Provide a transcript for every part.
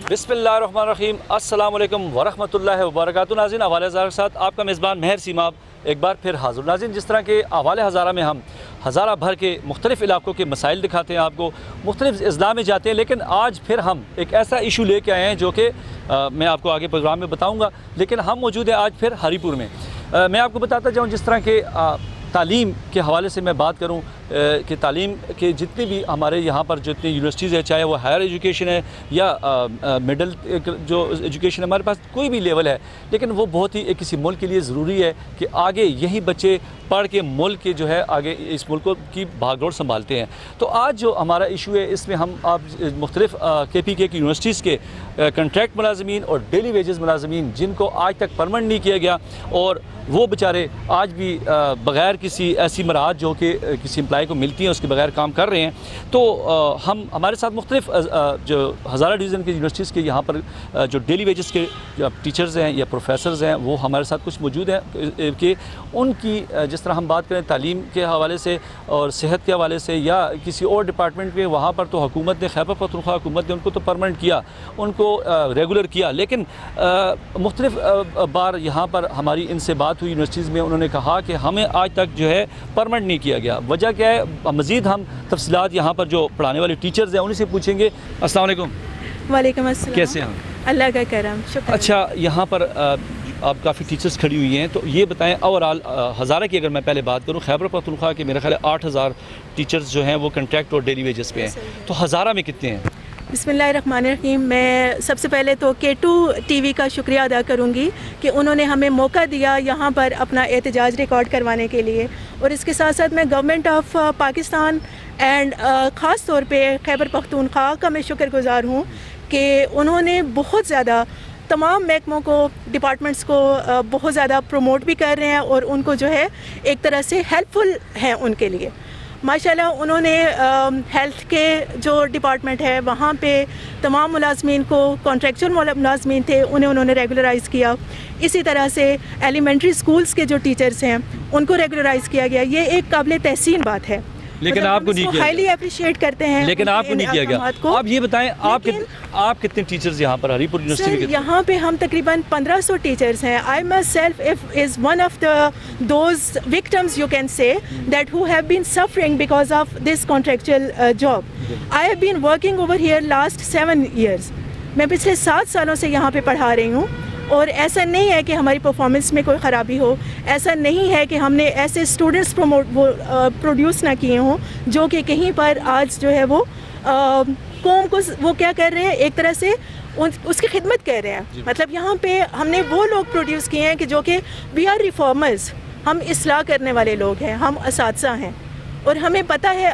बिस्मिल्लाहिर्रहमानिर्रहीम अस्सलाम वालेकुम वरहमतुल्लाहि वबरकातुहू। नाज़रीन, हवाले हज़ारा के साथ आपका मेज़बान महर सीमाब एक बार फिर हाज़िर। नाज़रीन, जिस तरह के हवाले हज़ारा में हम हज़ारा भर के मुख्तलिफ़ इलाकों के मसाइल दिखाते हैं, आपको मुख्तलिफ़ अज़ला में जाते हैं, लेकिन आज फिर हम एक ऐसा इशू लेके आए हैं जो कि मैं आपको आगे प्रोग्राम में बताऊँगा। लेकिन हम मौजूद हैं आज फिर हरीपुर में। मैं आपको बताता जाऊँ, जिस तरह के तालीम के हवाले से मैं बात करूं कि तालीम के जितने भी हमारे यहाँ पर जितनी यूनिवर्सिटीज़ है, चाहे वो हायर एजुकेशन है या मिडल जो एजुकेशन हमारे पास कोई भी लेवल है, लेकिन वो बहुत ही किसी मुल्क के लिए ज़रूरी है कि आगे यही बच्चे पढ़ के मुल्क के जो है आगे इस मुल्क की भागदौड़ संभालते हैं। तो आज जो हमारा इशू है, इसमें हम आप मुख्तलिफ़ KPK की यूनिवर्सिटीज़ के कंट्रैक्ट मुलाज़मीन और डेली वेजेस मुलाज़मीन जिनको आज तक परमानेंट नहीं किया गया और वो बेचारे आज भी बग़ैर किसी ऐसी मराहत जो कि किसी एम्प्लॉय को मिलती हैं उसके बगैर काम कर रहे हैं। तो हम हमारे साथ मुख्तलिफ़ जो हज़ारा डिवीज़न की यूनिवर्सिटीज़ के यहाँ पर जो डेली वेजेस के जो टीचर्स हैं या प्रोफेसर्स हैं, वो हमारे साथ कुछ मौजूद हैं कि उनकी जिस तरह हम बात करें तालीम के हवाले से और सेहत के हवाले से या किसी और डिपार्टमेंट में, वहाँ पर तो हुकूमत ने खैबर पख्तूनख्वा हुकूमत ने उनको तो परमानेंट किया, उनको रेगुलर किया, लेकिन मुख्तलिफ़ बार यहाँ पर हमारी इनसे बात हुई यूनिवर्सिटीज़ में, उन्होंने कहा कि हमें आज तक जो है परमानेंट नहीं किया गया। वजह क्या है, मज़ीद हम तफसीलात यहाँ पर जो पढ़ाने वाले टीचर्स हैं उन्हीं से पूछेंगे। अस्सलाम वालेकुम। वालेकुम अस्सलाम। कैसे हैं? अल्लाह का करम, शुक्रिया। अच्छा, यहाँ पर आप काफ़ी टीचर्स खड़ी हुई हैं, तो ये बताएं ओवरऑल हज़ारा की अगर मैं पहले बात करूँ, खैबर पख्तूनख्वा के मेरा ख्याल है 8000 टीचर्स जो हैं वो कंट्रैक्ट और डेली वेजेस पे हैं, तो हज़ारा में कितने हैं? बिस्मिल्लाहिर्रहमानिर्रहीम। मैं सबसे पहले तो K2 TV का शुक्रिया अदा करूंगी कि उन्होंने हमें मौका दिया यहाँ पर अपना एहतजाज रिकॉर्ड करवाने के लिए, और इसके साथ साथ मैं गवर्नमेंट ऑफ पाकिस्तान एंड ख़ास तौर पे खैबर पख्तूनख्वा का मैं शुक्रगुज़ार हूँ कि उन्होंने बहुत ज़्यादा तमाम महकमों को, डिपार्टमेंट्स को बहुत ज़्यादा प्रमोट भी कर रहे हैं और उनको जो है एक तरह से हेल्पफुल हैं उनके लिए। माशाल्लाह उन्होंने हेल्थ के जो डिपार्टमेंट है वहाँ पे तमाम मुलाज़मीन को, कॉन्ट्रैक्चुअल मुलाज़मीन थे, उन्होंने रेगुलराइज़ किया। इसी तरह से एलिमेंट्री स्कूल्स के जो टीचर्स हैं उनको रेगुलराइज़ किया गया। ये एक काबिल तहसीन बात है, लेकिन आपको नहीं किया, हाईली अप्रिशिएट करते हैं, लेकिन आपको नहीं किया गया। आप ये बताएं, आप कितने टीचर्स यहाँ पर हरीपुर यूनिवर्सिटी में? यहाँ पे हम तकरीबन 1500 टीचर्स हैं। I myself is one of those victims you can say that who have been suffering because of this contractual job. I have been working over here last 7 years। मैं पिछले 7 सालों से यहाँ पे पढ़ा रही हूँ, और ऐसा नहीं है कि हमारी परफॉर्मेंस में कोई ख़राबी हो, ऐसा नहीं है कि हमने ऐसे स्टूडेंट्स प्रोड्यूस ना किए हों जो कि कहीं पर आज जो है वो कौम को वो क्या कर रहे हैं, एक तरह से उसकी खिदमत कर रहे हैं। मतलब यहाँ पे हमने वो लोग प्रोड्यूस किए हैं कि जो कि वी आर रिफॉर्मर्स, हम इस्लाह करने वाले लोग हैं, हम असातिज़ा हैं, और हमें पता है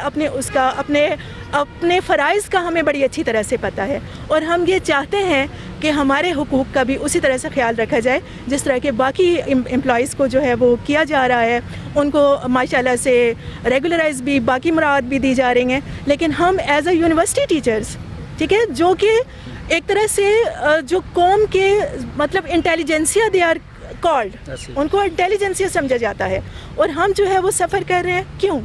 अपने फ़राइज़ का हमें बड़ी अच्छी तरह से पता है, और हम ये चाहते हैं कि हमारे हुकूक का भी उसी तरह से ख्याल रखा जाए जिस तरह के बाकी एम्प्लॉइज़ को जो है वो किया जा रहा है। उनको माशाल्लाह से रेगुलराइज भी, बाकी मुराद भी दी जा रही हैं। लेकिन हम एज अ यूनिवर्सिटी टीचर्स, ठीक है, जो कि एक तरह से जो कौम के मतलब इंटेलिजेंसिया दे आर कॉल्ड, उनको इंटेलिजेंसिया समझा जाता है, और हम जो है वो सफ़र कर रहे हैं। क्यों?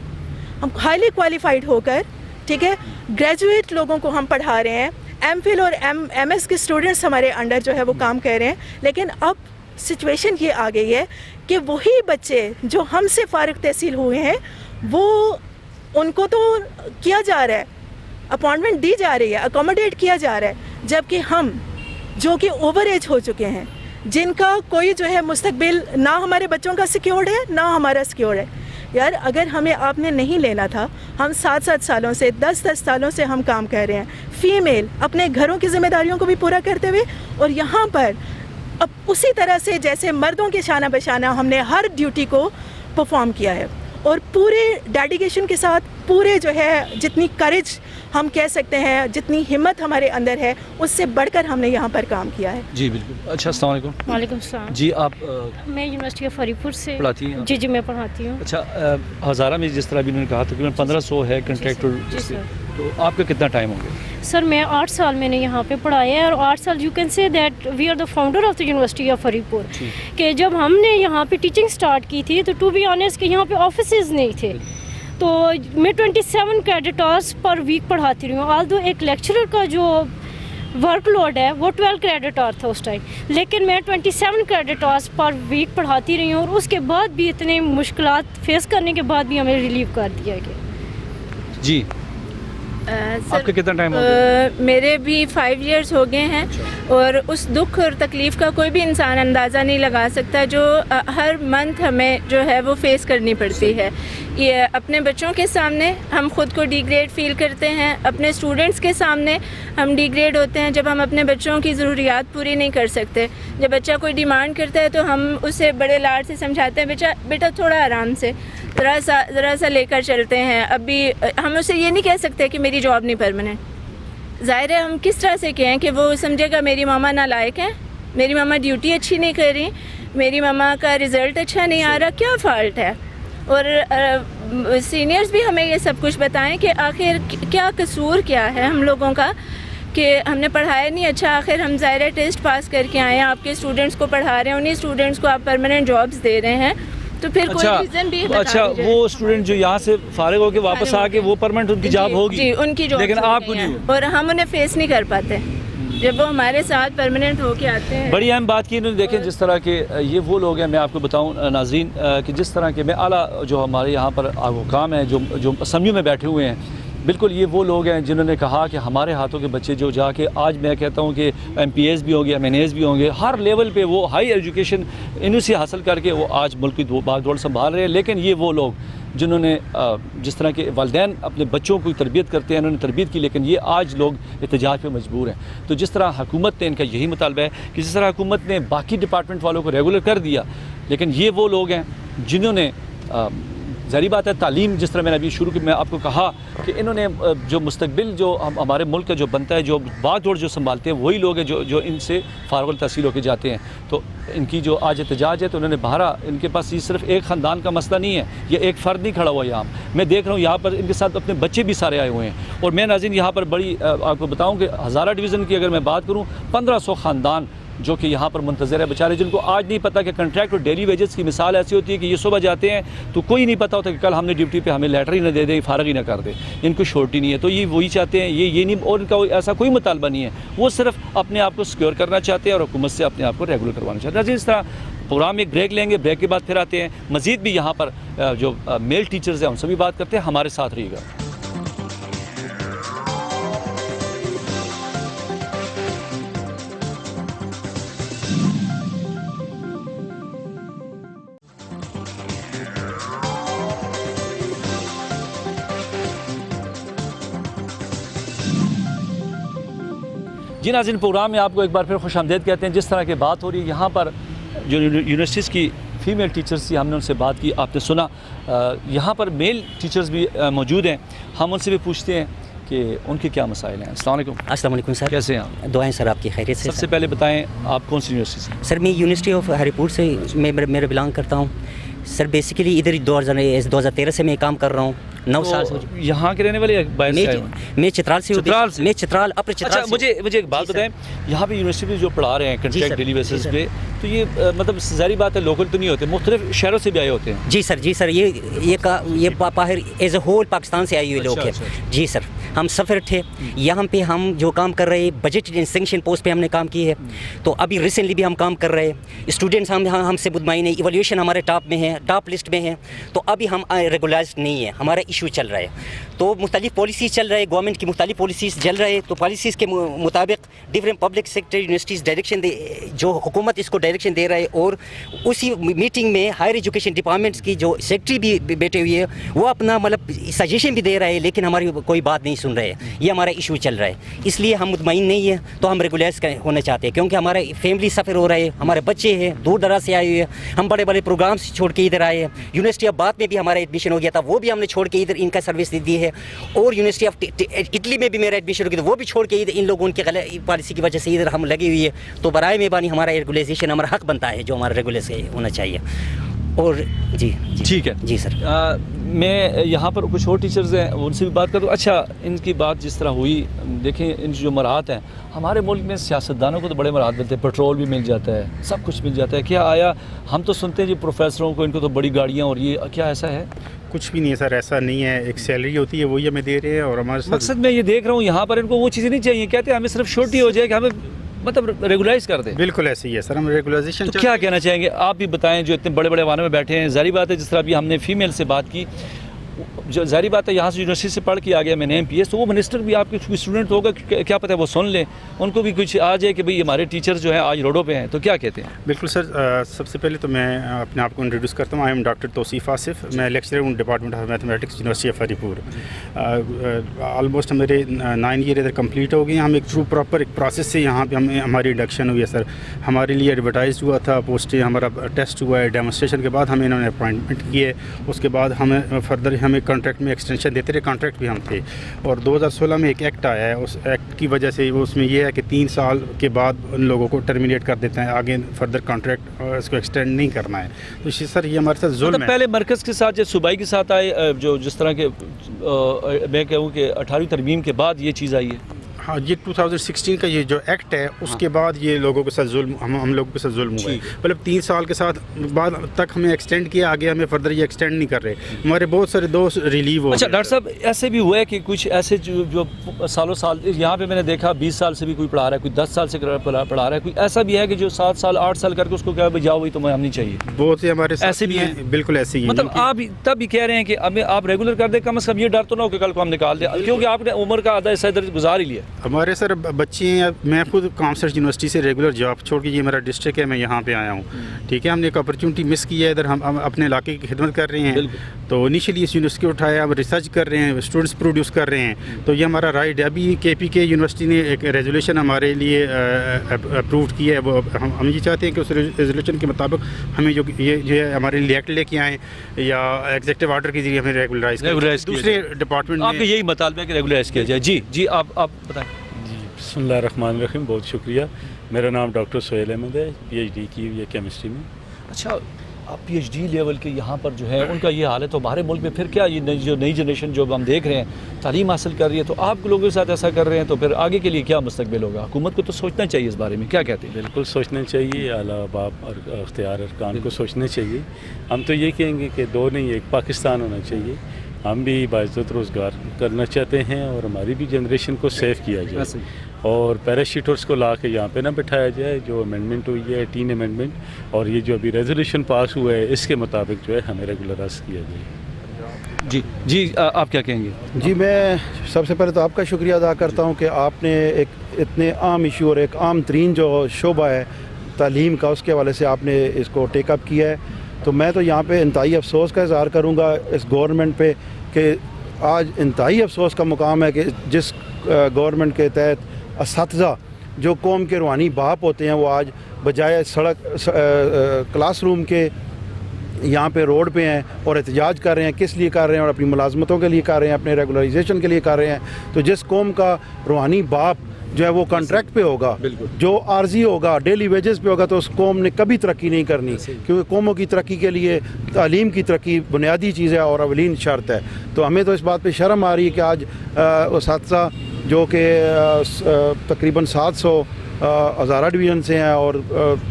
हम हाईली क्वालिफाइड होकर, ठीक है, ग्रेजुएट लोगों को हम पढ़ा रहे हैं, MPhil और MS के स्टूडेंट्स हमारे अंडर जो है वो काम कर रहे हैं। लेकिन अब सिचुएशन ये आ गई है कि वही बच्चे जो हमसे फारिग तहसील हुए हैं वो उनको तो किया जा रहा है, अपॉइंटमेंट दी जा रही है, अकोमोडेट किया जा रहा है, जबकि हम जो कि ओवर एज हो चुके हैं, जिनका कोई जो है मुस्तकबिल ना हमारे बच्चों का सिक्योर्ड है ना हमारा सिक्योर्ड है। यार, अगर हमें आपने नहीं लेना था, हम 7-7 सालों से, 10-10 सालों से हम काम कर रहे हैं, फीमेल अपने घरों की जिम्मेदारियों को भी पूरा करते हुए, और यहाँ पर अब उसी तरह से जैसे मर्दों के शाना बशाना हमने हर ड्यूटी को परफॉर्म किया है, और पूरे डेडिकेशन के साथ, पूरे जो है जितनी करेज हम कह सकते हैं, जितनी हिम्मत हमारे अंदर है, उससे बढ़कर हमने यहाँ पर काम किया है। जी बिल्कुल। अच्छा, अस्सलाम वालेकुम। वालेकुम सलाम। जी, आप मैं यूनिवर्सिटी ऑफ हरीपुर से पढ़ाती हैं? जी, मैं पढ़ाती हूँ। अच्छा, हज़ारा में जिस तरह भी उन्होंने कहा तकरीबन 1500 है कंट्रैक्टर, तो आपका कितना टाइम हो गया? सर, मैं 8 साल मैंने यहाँ पे पढ़ाया है, और 8 साल you can say that we are the founder of the university of Haripur. कि जब हमने यहाँ पे टीचिंग स्टार्ट की थी तो टू बी ऑनेस्ट कि यहाँ पे ऑफिसेज नहीं थे, तो मैं 27 क्रेडिट आवर्स पर वीक पढ़ाती रही हूँ। ऑल्दो एक लेक्चरर का जो वर्कलोड है वो 12 क्रेडिट आवर था उस टाइम, लेकिन मैं 27 क्रेडिट आवर्स पर वीक पढ़ाती रही हूँ और उसके बाद भी इतने मुश्किलात फेस करने के बाद भी हमें रिलीव कर दिया गया। जी आपका कितना टाइम हो गया? मेरे भी 5 इयर्स हो गए हैं और उस दुख और तकलीफ़ का कोई भी इंसान अंदाज़ा नहीं लगा सकता जो हर मंथ हमें जो है वो फेस करनी पड़ती है। ये अपने बच्चों के सामने हम ख़ुद को डिग्रेड फ़ील करते हैं, अपने स्टूडेंट्स के सामने हम डिग्रेड होते हैं जब हम अपने बच्चों की ज़रूरियात पूरी नहीं कर सकते। जब बच्चा कोई डिमांड करता है तो हम उसे बड़े लाड से समझाते हैं, बेटा थोड़ा आराम से ज़रा सा लेकर चलते हैं। अभी हम उसे ये नहीं कह सकते कि मेरी जॉब नहीं परमानेंट। ज़ाहिर है हम किस तरह से कहें कि वो समझेगा मेरी मामा नालायक है, मेरी मामा ड्यूटी अच्छी नहीं कर रही, मेरी मामा का रिज़ल्ट अच्छा नहीं आ रहा, क्या फ़ॉल्ट है। और सीनियर्स भी हमें ये सब कुछ बताएं कि आखिर क्या कसूर क्या है हम लोगों का कि हमने पढ़ाया नहीं अच्छा, आखिर हम ज़ाहिर टेस्ट पास करके आए हैं, आपके स्टूडेंट्स को पढ़ा रहे हैं, उन्हीं स्टूडेंट्स को आप परमानेंट जॉब्स दे रहे हैं, तो फिर कोई रीज़न भी अच्छा वो स्टूडेंट जो यहाँ से फारिग होकर वापस आके वो परमानेंट उनकी जॉब होगी जी, उनकी जॉब, लेकिन आपको नहीं, और हम उन्हें फेस नहीं कर पाते जब वो हमारे साथ परमानेंट होके आते हैं। बड़ी अहम बात की इन्होंने देखें जिस तरह के ये वो लोग हैं, मैं आपको बताऊं नाज़रीन कि जिस तरह के मैं आला जो हमारे यहाँ पर हुकाम हैं जो असम्बली में बैठे हुए हैं, बिल्कुल ये वो लोग हैं जिन्होंने कहा कि हमारे हाथों के बच्चे जो जाके आज मैं कहता हूँ कि MPS भी होंगे, MNAs भी होंगे, हर लेवल पे वो हाई एजुकेशन इन्हीं से हासिल करके वो आज मुल्क की बागडोर संभाल रहे हैं। लेकिन ये वो लोग जिन्होंने जिस तरह के वालिदैन अपने बच्चों की तरबियत करते हैं, उन्होंने तरबियत की, लेकिन ये आज लोग एहतजाज पे मजबूर हैं। तो जिस तरह हुकूमत ने, इनका यही मुतालबा है कि जिस तरह हुकूमत ने बाकी डिपार्टमेंट वालों को रेगुलर कर दिया, लेकिन ये वो लोग हैं जिन्होंने ज़ाहिर बात है तालीम, जिस तरह मैंने अभी शुरू की मैं आपको कहा कि इन्होंने जो मुस्तकबिल जो हमारे मुल्क का जो बनता है, जो बागडोर जो संभालते हैं, वही लोग हैं जो इनसे फारुल तहसील होकर जाते हैं। तो इनकी जो आज एहतजाज है तो उन्होंने बहारा, इनके पास ये सिर्फ एक ख़ानदान का मसला नहीं है, ये एक फ़र्द नहीं खड़ा हुआ यहाँ। मैं देख रहा हूँ यहाँ पर इनके साथ अपने बच्चे भी सारे आए हुए हैं। और मैं नाज़रीन यहाँ पर बड़ी आपको बताऊँ कि हज़ारा डिवीज़न की अगर मैं बात करूँ, 1500 ख़ानदान जो कि यहाँ पर मुंतज़र है बेचारे, जिनको आज नहीं पता कि कॉन्ट्रैक्ट और डेली वेजेस की मिसाल ऐसी होती है कि ये सुबह जाते हैं तो कोई नहीं पता होता कि कल हमने ड्यूटी पे हमें लेटर ही ना दे दे, फारग ही ना कर दे, इनको शॉर्टी नहीं है। तो ये वही चाहते हैं, ये नहीं, और इनका ऐसा कोई मुतालबा नहीं है, वो सिर्फ अपने आप को सिक्योर करना चाहते हैं और हुकूमत से अपने आप को रेगुलर करवाना चाहते हैं। इस तरह प्रोग्राम में एक ब्रेक लेंगे, ब्रेक के बाद फिर आते हैं, मज़ीद भी यहाँ पर जो मेल टीचर्स हैं उनसे भी बात करते हैं। हमारे साथ रहिएगा। जी नाज़रीन, प्रोग्राम में आपको एक बार फिर खुशामदीद कहते हैं। जिस तरह की बात हो रही है यहाँ पर जो यूनिवर्सिटीज़ की फ़ीमेल टीचर्स थी, हमने उनसे बात की, आपने सुना। यहाँ पर मेल टीचर्स भी मौजूद हैं, हम उनसे भी पूछते हैं कि उनके क्या मसाइल हैं। अस्सलाम वालेकुम सर, कैसे हैं आप? दुआएं सर आपकी खैरियत से। सबसे पहले बताएं आप कौन सी यूनिवर्सिटी से? सर मैं यूनिवर्सिटी ऑफ हरिपुर से मेरे बिलोंग करता हूँ सर। बेसिकली इधर 2013 से मैं काम कर रहा हूँ, 9 साल से। यहाँ के रहने वाले बाहर से आए? मैं चित्राल से हूँ। मैं चित्राल अपने चित्राल। अच्छा, मुझे एक बात बताएं, यहाँ पे यूनिवर्सिटी जो पढ़ा रहे हैं कॉन्ट्रैक्ट डेली बेसिस पे, तो ये मतलब ज़ाहिर बात है लोकल तो नहीं होते, मुख्तलिफ शहरों से भी आए होते हैं? जी सर ये बाहर एज ए होल पाकिस्तान से आए हुए लोग हैं। जी सर, हम सफ़र थे यहाँ पे, हम जो काम कर रहे हैं बजट सेंक्शन पोस्ट पे हमने काम की है। तो अभी रिसेंटली भी हम काम कर रहे हैं, स्टूडेंट्स हमसे मुतमईन है, इवोल्यूशन हमारे टॉप में है, टॉप लिस्ट में है। तो अभी हम रेगुलराइज नहीं है, हमारा इशू चल रहा है। तो मुख्तलिफ पॉलिसीज़ चल रहे हैं, गवर्नमेंट की मुख्तलिफ पॉलिसीज़ चल रहे हैं। तो पॉलिसीज़ के मुताबिक different public sector universities direction जो हुकूमत इसको डायरेक्शन दे रहा है, और उसी मीटिंग में हायर एजुकेशन डिपार्टमेंट्स की जो सेक्रेटरी भी बैठे हुए है, वो अपना मतलब सजेशन भी दे रहा है, लेकिन हमारी कोई बात नहीं सुन रहे हैं। ये हमारा इशू चल रहा है, इसलिए हम मुतमईन नहीं है। तो हम रेगुलराइज होना चाहते हैं, क्योंकि हमारे फैमिली सफ़र हो रहा है, हमारे बच्चे हैं दूर दराज से आए हुए हैं, हम बड़े बड़े प्रोग्राम्स छोड़ के इधर आए हैं। यूनिवर्सिटी ऑफ बाथ में भी हमारा एडमिशन हो गया था, वो भी हमने छोड़ के इधर इनका सर्विस दी है। और यूनिवर्सिटी ऑफ इटली में भी मेरा एडमिशन हो गया था, वो भी छोड़ के इधर इन लोगों की गलत पॉलिसी की वजह से इधर हम लगी हुई है। तो बराए मेहरबानी हमारा रेगुलाइजेशन हमारा हक बनता है, जो हमारा रेगुलेशन होना चाहिए। और जी ठीक है जी सर। मैं यहाँ पर कुछ और टीचर्स हैं उनसे भी बात करूँ। अच्छा, इनकी बात जिस तरह हुई, देखें इन जो मराहत हैं, हमारे मुल्क में सियासतदानों को तो बड़े मराहत मिलते हैं, पेट्रोल भी मिल जाता है, सब कुछ मिल जाता है। क्या आया हम तो सुनते हैं जी प्रोफेसरों को, इनको तो बड़ी गाड़ियाँ, और ये क्या ऐसा है? कुछ भी नहीं है सर, ऐसा नहीं है। एक सैलरी होती है वही हमें दे रहे हैं, और हमारे मकसद मैं ये देख रहा हूँ यहाँ पर इनको वो चीज़ें नहीं चाहिए, कहते हैं हमें सिर्फ छोटी हो जाए कि हमें मतलब रेगुलाइज कर दें। बिल्कुल ऐसे ही है सर, हम रेगुलाइजेशन। तो क्या कहना चाहेंगे आप भी बताएं, जो इतने बड़े बड़े वाहनों में बैठे हैं। जारी बात है, जिस तरह अभी हमने फीमेल से बात की, जो जारी बात है यहाँ से यूनिवर्सिटी से पढ़ के आ गया मैंने MPS, तो वो मिनिस्टर भी आपके कोई स्टूडेंट होगा, क्या पता है वो सुन लें, उनको भी कुछ आ जाए कि भाई हमारे टीचर जो हैं आज रोडों पे हैं, तो क्या कहते हैं? बिल्कुल सर, सबसे पहले तो मैं अपने आप को इंट्रोड्यूस करता हूँ। I am doctor Tauseef Asif, मैं लेक्चरर हूँ department of mathematics, university of Haripur. Almost मेरे 9 ईयर इधर कंप्लीट हो गए। हम एक थ्रू प्रॉपर एक प्रोसेस से यहाँ पे हमारी इंडक्शन हुई है सर। हमारे लिए एडवर्टाइज हुआ था, पोस्टें, हमारा टेस्ट हुआ है, डेमोस्ट्रेशन के बाद हमें इन्होंने अपॉइंटमेंट किए। उसके बाद हमें फर्दर हमें कॉन्ट्रैक्ट में एक्सटेंशन देते रहे, कॉन्ट्रैक्ट भी हम थे। और 2016 में एक एक्ट आया है, उस एक्ट की वजह से उसमें यह है कि 3 साल के बाद उन लोगों को टर्मिनेट कर देते हैं, आगे फर्दर कॉन्ट्रैक्ट इसको एक्सटेंड नहीं करना है। तो इसी सर ये हमारे साथ जुल्म है। पहले मरकज़ के साथ, जब सूबाई के साथ आए, जो जिस तरह के मैं कहूँ कि 18वीं तरमीम के बाद ये चीज़ आई है। हाँ, ये 2016 का ये जो एक्ट है, उसके बाद ये लोगों के साथ जुल्म, हम लोगों के साथ जुल्म हुआ है। मतलब 3 साल के साथ बाद तक हमें एक्सटेंड किया, आगे हमें फर्दर ये एक्सटेंड नहीं कर रहे। हमारे बहुत सारे दोस्त रिलीव हो। अच्छा डॉक्टर साहब, ऐसे भी हुआ है कि कुछ ऐसे जो सालों साल यहाँ पे मैंने देखा 20 साल से भी कोई पढ़ा रहा है, कोई 10 साल से पढ़ा रहा है, कोई ऐसा भी है कि जो 7 साल 8 साल करके उसको क्या जाओ भाई तुम्हें हम नहीं चाहिए। बहुत से हमारे ऐसे भी हैं, बिल्कुल ऐसे ही। मतलब आप तब भी कह रहे हैं कि हमें आप रेगुलर कर दें, कम से कम ये डर तो ना हो कि कल को हम निकाल दें, क्योंकि आपने उम्र का आधा हिस्सा इधर गुजार ही लिया। हमारे सर बच्चे हैं, मैं खुद कॉमर्स यूनिवर्सिटी से रेगुलर जॉब छोड़ के, ये मेरा डिस्ट्रिक्ट है, मैं यहाँ पे आया हूँ। ठीक है, हमने एक अपॉर्चुनिटी मिस की है इधर, हम अपने इलाके की खिदमत कर रहे हैं। तो इनिशियली इस यूनिवर्सिटी को उठाया, हम रिसर्च कर रहे हैं, स्टूडेंट्स प्रोड्यूस कर रहे हैं, तो ये हमारा राइट है। अभी KPK यूनिवर्सिटी ने एक रेजोल्यूशन हमारे लिए अप्रूव की है, वो हम ये चाहते हैं कि उस रेजोल्यूशन के मुताबिक हमें जो ये हमारे लिए एक्ट लेके आएँ या एग्जीक्यूटिव ऑर्डर के जरिए हमें रेगुलराइज दूसरे डिपार्टमेंट में। आपके यही मुतालबा है कि रेगुलराइज किया जाए। जी आप बताएं। बिस्मिल्लाहिर्रहमानिर्रहीम, बहुत शुक्रिया। मेरा नाम डॉक्टर सोहेल अहमद है, PhD की हुई है केमिस्ट्री में। अच्छा, आप PhD लेवल के यहाँ पर जो है उनका ये हाल है, तो हमारे मुल्क में फिर क्या ये नई जनरेशन जो हम देख रहे हैं तालीम हासिल कर रही है, तो आप लोगों के साथ ऐसा कर रहे हैं, तो फिर आगे के लिए क्या मुस्तकबिल होगा? हुकूमत को तो सोचना चाहिए इस बारे में, क्या कहते हैं? बिल्कुल सोचना चाहिए, आला बाप और अख्तियार अरकान को सोचना चाहिए। हम तो ये कहेंगे कि 2 नहीं, एक पाकिस्तान होना चाहिए। हम भी बाइज़्ज़त रोज़गार करना चाहते हैं और हमारी भी जनरेशन को सेव किया जाए, और पैराशूटर्स को ला के यहाँ पे ना बिठाया जाए। जो अमेंडमेंट हुई है 18 अमेंडमेंट, और ये जो अभी रेजोल्यूशन पास हुआ है, इसके मुताबिक जो है हमें रेगुलराइज किया जाए। जी आप क्या कहेंगे? जी, मैं सबसे पहले तो आपका शुक्रिया अदा करता हूँ कि आपने एक इतने आम इशू और एक आम तरीन जो शोबा है तालीम का, उसके हवाले से आपने इसको टेकअप किया है। तो मैं तो यहाँ पे इंतहाई अफसोस का इज़हार करूँगा इस गवर्नमेंट पे कि आज इंतहाई अफसोस का मुकाम है कि जिस गवर्नमेंट के तहत असातिज़ा जो कौम के रूहानी बाप होते हैं, वो आज बजाय सड़क क्लासरूम के यहाँ पे रोड पे हैं और एहतजाज कर रहे हैं। किस लिए कर रहे हैं? और अपनी मुलाजमतों के लिए कर रहे हैं, अपने रेगुलराइजेशन के लिए कर रहे हैं। तो जिस कौम का रूहानी बाप जो है वो कॉन्ट्रैक्ट पे होगा, जो आर्जी होगा, डेली वेजेस पे होगा, तो उस कौम ने कभी तरक्की नहीं करनी, क्योंकि कौमों की तरक्की के लिए तालीम की तरक्की बुनियादी चीज़ है और अवलीन शर्त है। तो हमें तो इस बात पे शर्म आ रही है कि आज उसातिज़ा जो कि तकरीबन 700 हज़ारा डिवीज़न से हैं और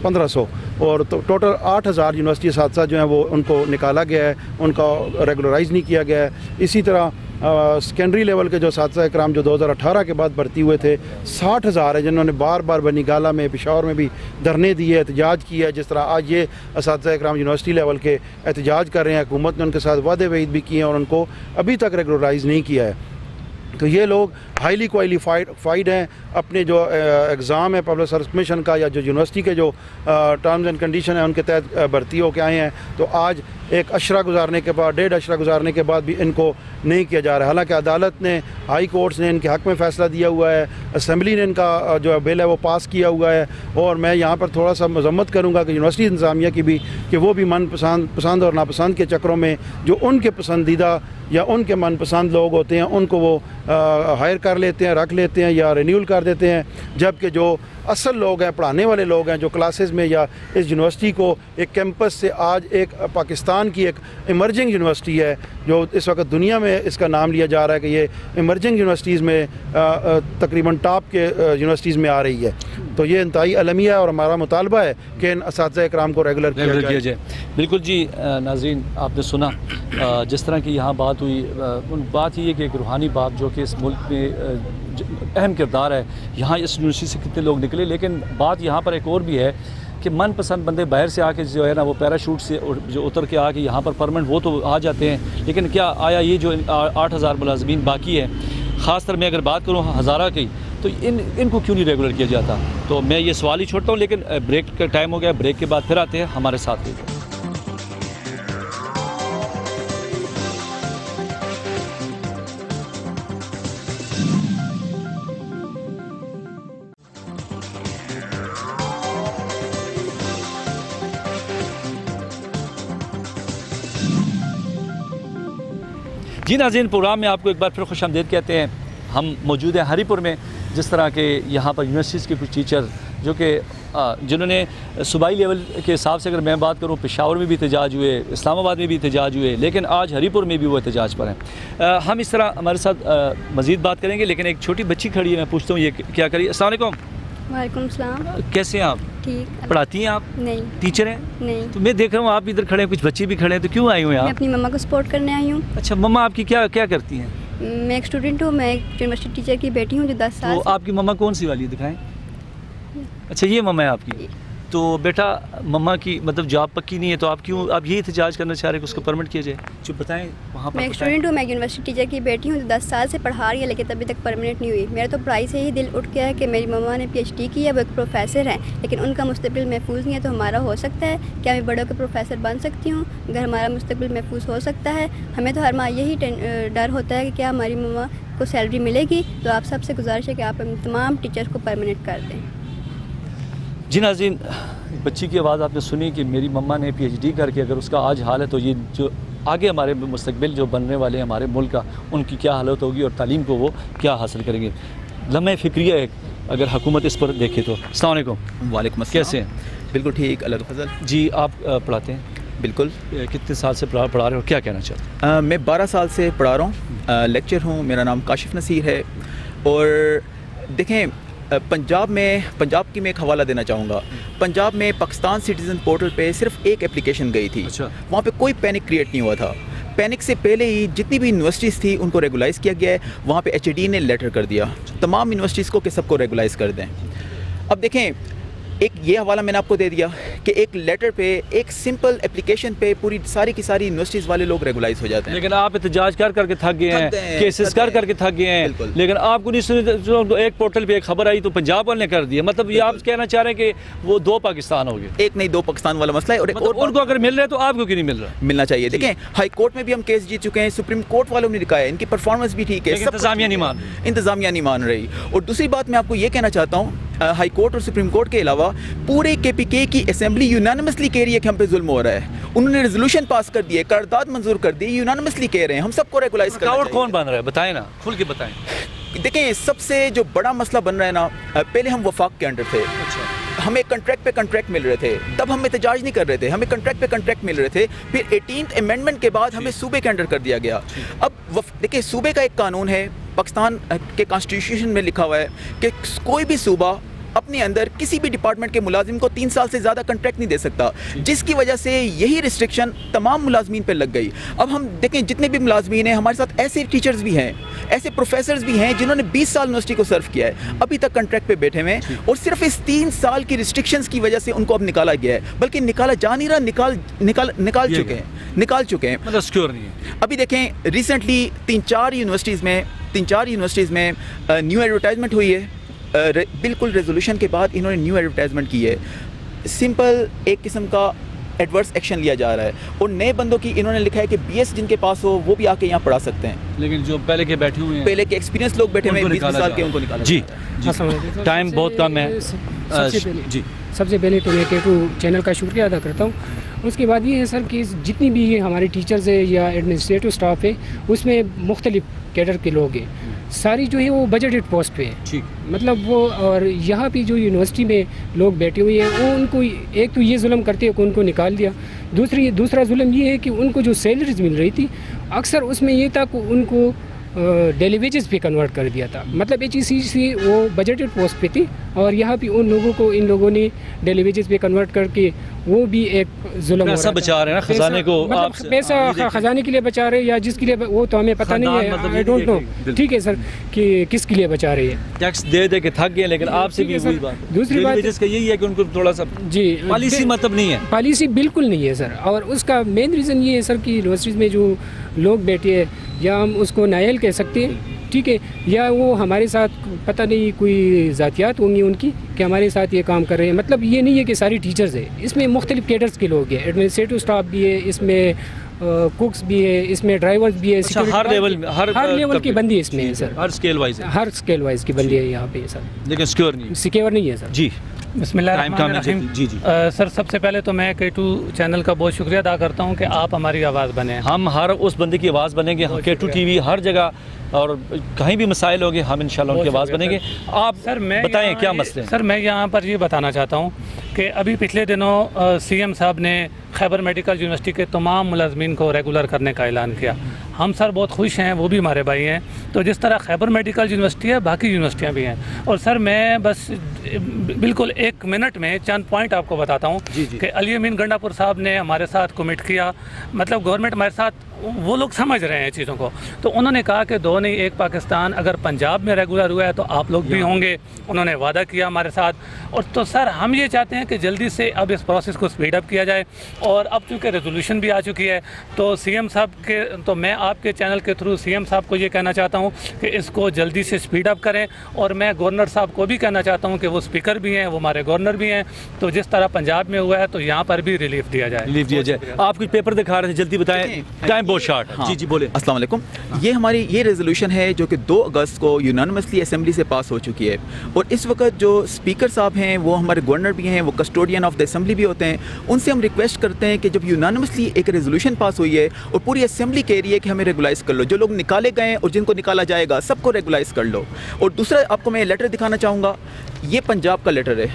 1500 और तो टोटल 8000 यूनिवर्सिटी उसातिज़ा जो हैं वो उनको निकाला गया है, उनका रेगुलराइज़ नहीं किया गया है। इसी तरह सेकेंडरी लेवल के जो उसातिज़ा इकराम जो 2018 के बाद भर्ती हुए थे 60,000 है, जिन्होंने बार बार बनीगाला में, पेशावर में भी धरने दिए, एहतजाज किया। जिस तरह आज ये उसातिज़ा इकराम यूनिवर्सिटी लेवल के एहतजाज कर रहे हैं, हुकूमत ने उनके साथ वादे वईद भी किए हैं और उनको अभी तक रेगुलराइज़ नहीं किया है। तो ये लोग हाईली क्वालिफाइड हैं, अपने जो एग्ज़ाम है पब्लिक सर्विस कमीशन का या जो यूनिवर्सिटी के जो टर्म्स एंड कंडीशन है उनके तहत भर्ती होकर आए हैं। तो आज एक अशरा गुजारने के बाद, 1.5 अशरा गुजारने के बाद भी इनको नहीं किया जा रहा है। हालांकि अदालत ने, हाई कोर्ट्स ने इनके हक़ में फ़ैसला दिया हुआ है, असम्बली ने इनका जो बिल है वो पास किया हुआ है। और मैं यहाँ पर थोड़ा सा मजम्मत करूँगा कि यूनिवर्सिटी इंतज़ामिया की भी, कि वो भी पसंद और नापसंद के चक्रों में जो उनके पसंदीदा या उनके मनपसंद लोग होते हैं उनको वो हायर कर लेते हैं, रख लेते हैं या रिन्यूअल कर देते हैं, जबकि जो असल लोग हैं, पढ़ाने वाले लोग हैं, जो क्लासेस में या इस यूनिवर्सिटी को एक कैंपस से आज एक पाकिस्तान की एक इमर्जिंग यूनिवर्सिटी है, जो इस वक्त दुनिया में इसका नाम लिया जा रहा है कि ये इमर्जिंग यूनिवर्सिटीज़ में तकरीबन टॉप के यूनिवर्सिटीज़ में आ रही है। तो ये इंतहाई अलमिया है और हमारा मुतालबा है कि इन असातिज़ा इकराम को रेगुलर किया जाए। बिल्कुल जी नाज़रीन, आपने सुना जिस तरह की यहाँ बात हुई, बात ये है कि एक रूहानी बाप जो कि इस मुल्क में अहम किरदार है, यहाँ इस यूनिवर्सिटी से कितने लोग निकले। लेकिन बात यहाँ पर एक और भी है कि मनपसंद बंदे बाहर से आके जो है ना वो पैराशूट से जो उतर के आके यहाँ पर परमानेंट वो तो आ जाते हैं, लेकिन क्या आया ये जो 8000 मुलाजमीन बाकी है, ख़ासतर मैं अगर बात करूँ हज़ारा की, तो इनको क्यों नहीं रेगुलर किया जाता? तो मैं ये सवाल ही छोड़ता हूँ। लेकिन ब्रेक का टाइम हो गया, ब्रेक के बाद फिर आते हैं, हमारे साथ रहिए। जी नाज़रीन, प्रोग्राम में आपको एक बार फिर खुशामदीद कहते हैं। हम मौजूद हैं हरीपुर में। जिस तरह के यहाँ पर यूनिवर्सिटीज़ के कुछ टीचर जो कि जिन्होंने सूबाई लेवल के हिसाब से अगर मैं बात करूँ, पेशावर में भी एहतजाज हुए, इस्लामाबाद में भी एहतजाज हुए, लेकिन आज हरीपुर में भी वो एहतजाज पर हैं। हम इस तरह हमारे साथ मज़ीद बात करेंगे, लेकिन एक छोटी बच्ची खड़ी है, मैं पूछता हूँ ये क्या करिए। अस्सलाम वालेकुम। वालेकुम सलाम। कैसे हैं आप? ठीक। पढ़ाती हैं आप? नहीं। टीचर हैं? नहीं। तो मैं देख रहा हूँ आप इधर खड़े हैं, कुछ बच्चे भी खड़े हैं, तो क्यों आई हुए हैं मैं आप? अपनी मम्मा को सपोर्ट करने आई हूँ। अच्छा, मम्मा आपकी क्या क्या करती हैं? मैं एक स्टूडेंट हूँ, मैं एक यूनिवर्सिटी टीचर की बेटी हूँ जो 10 साल तो आपकी मम्मा कौन सी वाली दिखाएं? अच्छा, ये मम्मा है आपकी। तो बेटा, मम्मा की मतलब जॉब पक्की नहीं है, तो आप क्यों आप यही एहतजाज करना चाह रहे हैं कि उसको परमिट किया जाए? जो बताएं वहाँ पर। मैं एक स्टूडेंट हूँ, मैं यूनिवर्सिटी टीचर की बेटी हूँ जो 10 साल से पढ़ा रही है, लेकिन अभी तक परमानेंट नहीं हुई। मेरा तो पढ़ाई से ही दिल उठ गया है कि मेरी मम्मा ने PhD की है, वो एक प्रोफेसर हैं, लेकिन उनका मुस्तकबिल महफूज नहीं है। तो हमारा हो सकता है क्या मैं बड़ों के प्रोफेसर बन सकती हूँ अगर हमारा मुस्तकबिल महफूज हो सकता है? हमें तो हर माह यही डर होता है कि क्या हमारी मम्मा को सैलरी मिलेगी। तो आप सबसे गुजारिश है कि आप तमाम टीचर्स को परमानेंट कर दें। जी नाज़रीन, बच्ची की आवाज़ आपने सुनी कि मेरी मम्मा ने PhD करके अगर उसका आज हाल है, तो ये जो आगे हमारे मुस्तकबिल जो बनने वाले हैं हमारे मुल्क का, उनकी क्या हालत होगी और तालीम को वो क्या हासिल करेंगे। लम्हे फ़िक्रिया है अगर हुकूमत इस पर देखे तो। अस्सलाम वालेकुम। वालेकुम अस्सलाम। कैसे हैं? बिल्कुल ठीक, अल्लाह का फजल। जी, आप पढ़ाते हैं? बिल्कुल। कितने साल से पढ़ा रहे हो, क्या कहना चाहते हैं? मैं 12 साल से पढ़ा रहा हूँ, लेक्चर हूँ। मेरा नाम काशिफ नसीर है। और देखें, पंजाब की मैं एक हवाला देना चाहूँगा। पंजाब में पाकिस्तान सिटीज़न पोर्टल पे सिर्फ एक एप्लीकेशन गई थी। अच्छा। वहाँ पे कोई पैनिक क्रिएट नहीं हुआ था। पैनिक से पहले ही जितनी भी यूनिवर्सिटीज़ थी उनको रेगुलाइज़ किया गया है। वहाँ पे HAD ने लेटर कर दिया तमाम यूनिवर्सिटीज़ को कि सबको रेगुलाइज़ कर दें। अब देखें, एक ये हवाला मैंने आपको दे दिया कि एक लेटर पे, एक सिंपल एप्लीकेशन पे पूरी सारी की सारी यूनिवर्सिटीज़ वाले लोग रेगुलाइज हो जाते हैं। लेकिन आप एहतजाज कर करके थक गए हैं, केसेस कर करके थक गए हैं, लेकिन आपको नहीं सुन, एक पोर्टल पे एक खबर आई तो पंजाब वाले ने कर दिया। मतलब ये आप कहना चाह रहे हैं कि वो 2 पाकिस्तान हो गए? एक नहीं, 2 पाकिस्तान वाला मसला है। और एक मतलब और उनको अगर मिल रहा है तो आपको क्यों नहीं मिल रहा? मिलना चाहिए। देखें, हाई कोर्ट में भी हम केस जीत चुके हैं, सुप्रीम कोर्ट वालों ने लिखा है, इनकी परफॉर्मेंस भी ठीक है, इंतजामिया नहीं मान रही। और दूसरी बात मैं आपको ये कहना चाहता हूँ, हाई कोर्ट और सुप्रीम कोर्ट के अलावा पूरे KPK की असेंबली यूनानिमसली कह रही है कि हम पे जुल्म हो रहा है। उन्होंने रेजोल्यूशन पास कर दिए, करारदाद मंजूर कर दी, यूनानिमसली कह रहे हैं हम सबको रेगुलाइज करना चाहिए। कौन बन रहा है बताएं ना, खुल के बताएं। देखें, सबसे जो बड़ा मसला बन रहा है ना, पहले हम वफाक के अंडर थे। अच्छा। हमें कंट्रैक्ट पे कंट्रैक्ट मिल रहे थे, तब हम एहतजाज नहीं कर रहे थे, हमें कंट्रैक्ट पे कंट्रैक्ट मिल रहे थे। फिर 18th अमेंडमेंट के बाद हमें सूबे के अंडर कर दिया गया। अब देखिए, सूबे का एक कानून है, पाकिस्तान के कॉन्स्टिट्यूशन में लिखा हुआ है कि कोई भी सूबा अपने अंदर किसी भी डिपार्टमेंट के मुलाजिम को 3 साल से ज़्यादा कंट्रैक्ट नहीं दे सकता, जिसकी वजह से यही रिस्ट्रिक्शन तमाम मुलाजमीन पे लग गई। अब हम देखें, जितने भी मुलाजमीन हैं, हमारे साथ ऐसे टीचर्स भी हैं, ऐसे प्रोफेसर्स भी हैं जिन्होंने 20 साल यूनिवर्सिटी को सर्व किया है, अभी तक कंट्रैक्ट पे बैठे हुए हैं। और सिर्फ इस 3 साल की रिस्ट्रिक्शंस की वजह से उनको अब निकाला गया है, बल्कि निकाला जा नहीं रहा, निकाल चुके हैं, मतलब सिक्योर नहीं है। अभी देखें, रिसेंटली 3-4 यूनिवर्सिटीज़ में न्यू एडवर्टाइजमेंट हुई है। बिल्कुल रेजोल्यूशन के बाद इन्होंने न्यू एडवर्टाइजमेंट की है। सिंपल एक किस्म का एडवर्स एक्शन लिया जा रहा है। और नए बंदों की इन्होंने लिखा है कि BS जिनके पास हो वो भी आके यहाँ पढ़ा सकते हैं, लेकिन जो पहले के बैठे हुए हैं, पहले के एक्सपीरियंस लोग बैठे हुए हैं 20 साल के, उनको निकाला जी जी। टाइम बहुत कम है जी। सबसे पहले तो मैं K2 चैनल का शुक्रिया अदा करता हूँ। उसके बाद ये है सर कि जितनी भी ये हमारे टीचर्स है या एडमिनिस्ट्रेटिव स्टाफ है उसमें मुख्तलिफ कैडर के लोग हैं, सारी जो है वो बजटेड पोस्ट पे है, ठीक मतलब वो। और यहाँ पे जो यूनिवर्सिटी में लोग बैठे हुए हैं वो उनको एक तो ये जुल्म करते हैं कि उनको निकाल दिया, दूसरा जुल्म ये है कि उनको जो सैलरीज मिल रही थी अक्सर उसमें ये था कि उनको डेली वेजेस पे कन्वर्ट कर दिया था, मतलब HEC वो बजटेड पोस्ट पे थी और यहाँ पे उन लोगों को इन लोगों ने डेली वेजेस पे कन्वर्ट करके वो भी एक जुल्म पैसा बचा रहे हैं ना खजाने को, मतलब पैसा खजाने के लिए बचा रहे हैं या जिसके लिए वो तो हमें पता नहीं है, आई डोंट नो, ठीक है सर, कि किसके लिए बचा रहे हैं। टैक्स दे दे के थक गए, लेकिन आपसे भी वही बात, दूसरी बात इसका यही है कि उनको थोड़ा सा जी पॉलिसी मतलब नहीं है, पॉलिसी बिल्कुल नहीं है सर। और उसका मेन रीज़न ये है सर कि यूनिवर्सिटीज़ में जो लोग बैठे हैं या हम उसको नायल कह सकते हैं, ठीक है, या वो हमारे साथ पता नहीं कोई ज़ातियात होंगी उनकी कि हमारे साथ ये काम कर रहे हैं, मतलब ये नहीं है कि सारी टीचर्स है, इसमें मुख्तलिफ कैडर्स के लोग हैं, एडमिनिस्ट्रेटिव स्टाफ भी है, इसमें कुक्स भी है, इसमें ड्राइवर्स भी है, हर लेवल की बंदी इसमें है सर, हर स्केल वाइज है, हर स्केल वाइज की बंदी है यहाँ पे सर, लेकिन सिक्योर नहीं है सर जी। बिस्मिल्लाहिर्रहमानिर्रहीम। जी जी सर सबसे पहले तो मैं K2 चैनल का बहुत शुक्रिया अदा करता हूँ कि आप हमारी आवाज़ बने। हम हर उस बंदे की आवाज़ बनेंगे, K2 TV हर जगह और कहीं भी मसाइल होंगे हम इंशाल्लाह उनकी आवाज़ बनेंगे। आप सर मैं बताएं क्या मसले हैं? सर मैं यहाँ पर ये बताना चाहता हूँ कि अभी पिछले दिनों CM साहब ने खैबर मेडिकल यूनिवर्सिटी के तमाम मुलाजमीन को रेगुलर करने का ऐलान किया। हम सर बहुत खुश हैं, वो भी हमारे भाई हैं। तो जिस तरह खैबर मेडिकल यूनिवर्सिटी है बाकी यूनिवर्सिटियाँ भी हैं। और सर मैं बस बिल्कुल 1 मिनट में चंद पॉइंट आपको बताता हूँ कि अली अमीन गंडापुर साहब ने हमारे साथ कमिट किया, मतलब गवर्नमेंट हमारे साथ, वो लोग समझ रहे हैं चीज़ों को, तो उन्होंने कहा कि 2 नहीं 1 पाकिस्तान अगर पंजाब में रेगुलर हुआ है तो आप लोग भी होंगे, उन्होंने वादा किया हमारे साथ। और तो सर हम ये चाहते हैं कि जल्दी से अब इस प्रोसेस को स्पीड अप किया जाए, और अब चूँकि रेजोल्यूशन भी आ चुकी है तो CM साहब के, तो मैं आपके चैनल के थ्रू CM साहब को ये कहना चाहता हूँ कि इसको जल्दी से स्पीड अप करें। और मैं गवर्नर साहब को भी कहना चाहता हूँ कि वो स्पीकर भी हैं, वो हमारे गवर्नर भी हैं, तो जिस तरह पंजाब में हुआ है तो यहाँ पर भी रिलीफ दिया जाए। आप कुछ पेपर दिखा रहे थे, जल्दी बताएं, टाइम बहुत शॉर्ट है। जी जी बोले। अस्सलाम वालेकुम। ये हमारी ये रेजोल्यूशन है जो कि 2 अगस्त को यूनानिमसली असेंबली से पास हो चुकी है, और इस वक्त जो स्पीकर साहब हैं वो हमारे गवर्नर भी हैं, वो कस्टोडियन ऑफ द असेंबली भी होते हैं। उनसे हम रिक्वेस्ट करते हैं कि जब यूनानिमसली एक रेजोल्यूशन पास हुई है और पूरी असेंबली कह रही है कि हमें रेगुलाइज कर लो, जो लोग निकाले गए और जिनको निकाला जाएगा सबको रेगुलाइज कर लो। और दूसरा आपको मैं लेटर दिखाना चाहूँगा, ये पंजाब का लेटर है।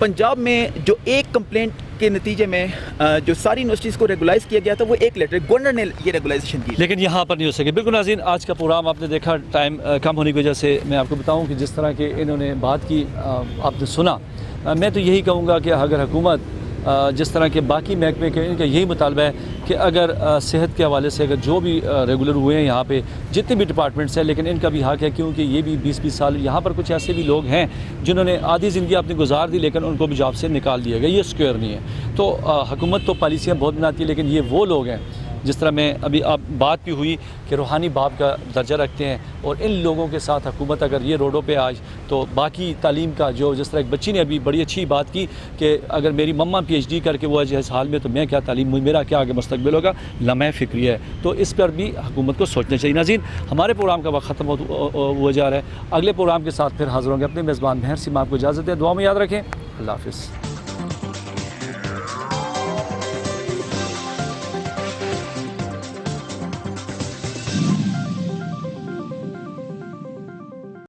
पंजाब में जो एक कंप्लेंट के नतीजे में जो सारी यूनिवर्सिटीज़ को रेगुलाइज किया गया था वो एक लेटर, गवर्नर ने ये रेगुलाइजेशन की, लेकिन यहाँ पर नहीं हो सके। बिल्कुल नाज़रीन, आज का प्रोग्राम आपने देखा, टाइम कम होने की वजह से मैं आपको बताऊँ कि जिस तरह के इन्होंने बात की आपने सुना। मैं तो यही कहूँगा कि अगर हुकूमत जिस तरह के बाकी महकमे के, इनका यही मुतालबा है कि अगर सेहत के हवाले से अगर जो भी रेगुलर हुए हैं यहाँ पे जितने भी डिपार्टमेंट्स हैं, लेकिन इनका भी हक है, क्योंकि ये भी 20-20 साल यहाँ पर कुछ ऐसे भी लोग हैं जिन्होंने आधी ज़िंदगी अपनी गुजार दी, लेकिन उनको भी जॉब से निकाल दिया गया। ये सिक्योर नहीं है। तो हुकूमत तो पॉलिसियाँ बहुत बनाती है, लेकिन ये वो लोग हैं जिस तरह में अभी आप बात भी हुई कि रूहानी बाप का दर्जा रखते हैं, और इन लोगों के साथ हुकूमत अगर ये रोडों पे आज, तो बाकी तालीम का जो, जिस तरह एक बच्ची ने अभी बड़ी अच्छी बात की कि अगर मेरी मम्मा PhD करके वो इस हाल में, तो मैं क्या तालीम, मेरा क्या आगे मुस्तकबिल होगा, लम्हे फ़िक्री है। तो इस पर भी हुकूमत को सोचना चाहिए। नाज़रीन, हमारे प्रोग्राम का वक्त ख़त्म हो जा रहा है। अगले प्रोग्राम के साथ फिर हाज़िर होंगे। अपने मेज़बान महर सीमा आपको इजाज़त है, दुआ में याद रखें। अल्लाह हाफ़िज़।